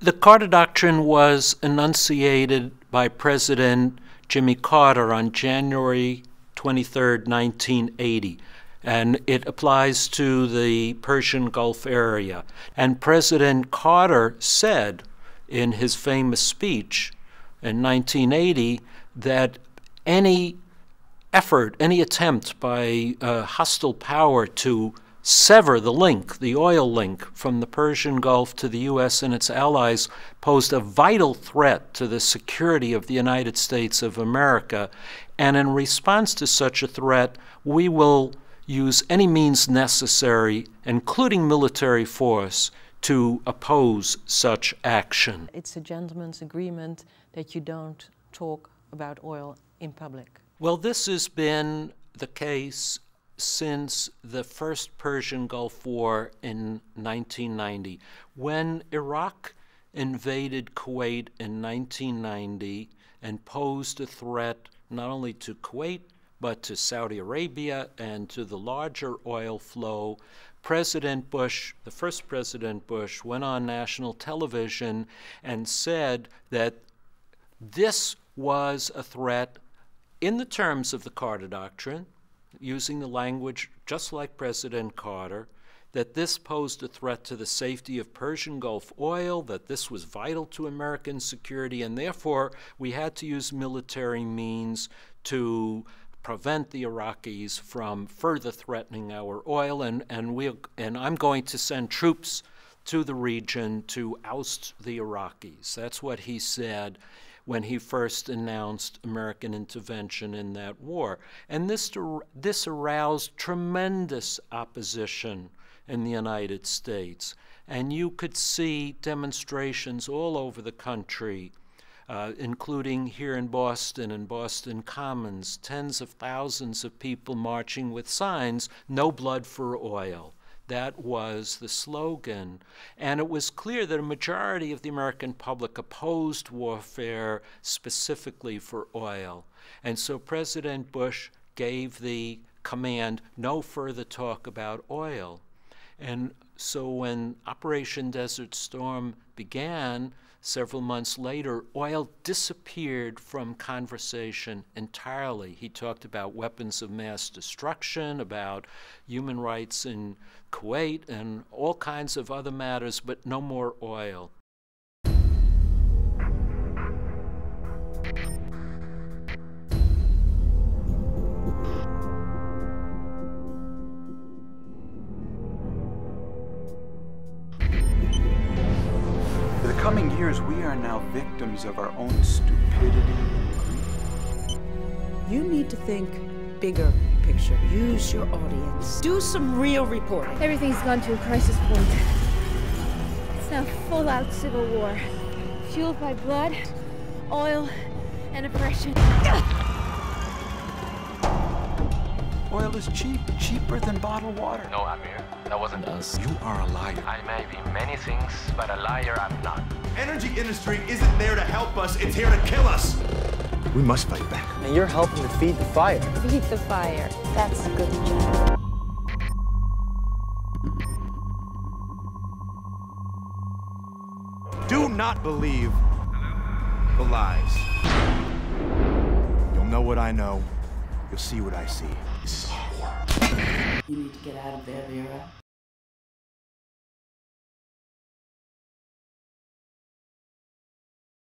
The Carter Doctrine was enunciated by President Jimmy Carter on January 23, 1980, and it applies to the Persian Gulf area. And President Carter said in his famous speech in 1980 that any effort, any attempt by a hostile power to sever the link, the oil link, from the Persian Gulf to the U.S. and its allies posed a vital threat to the security of the United States of America. And in response to such a threat, we will use any means necessary, including military force, to oppose such action. It's a gentleman's agreement that you don't talk about oil in public. Well, this has been the case since the first Persian Gulf War in 1990. When Iraq invaded Kuwait in 1990 and posed a threat not only to Kuwait, but to Saudi Arabia and to the larger oil flow, President Bush, the first President Bush, went on national television and said that this was a threat in the terms of the Carter Doctrine, using the language just like President Carter, that this posed a threat to the safety of Persian Gulf oil, that this was vital to American security, and therefore we had to use military means to prevent the Iraqis from further threatening our oil, and I'm going to send troops to the region to oust the Iraqis. That's what he said when he first announced American intervention in that war. And this aroused tremendous opposition in the United States. And you could see demonstrations all over the country, including here in Boston Commons, tens of thousands of people marching with signs, "No blood for oil." That was the slogan. And it was clear that a majority of the American public opposed warfare specifically for oil. And so President Bush gave the command, no further talk about oil. And so when Operation Desert Storm began, several months later, oil disappeared from conversation entirely. He talked about weapons of mass destruction, about human rights in Kuwait, and all kinds of other matters, but no more oil. For the coming years, we are now victims of our own stupidity and greed. You need to think bigger picture. Use your audience. Do some real reporting. Everything's gone to a crisis point. It's now full-out civil war, fueled by blood, oil, and oppression. Oil is cheap, cheaper than bottled water. No, Amir, that wasn't us. You are a liar. I may be many things, but a liar I'm not. Energy industry isn't there to help us, it's here to kill us. We must fight back. And you're helping to feed the fire. Feed the fire. That's a good job. Do not believe the lies. You'll know what I know. You'll see what I see. This is our war. You need to get out of there, Vera.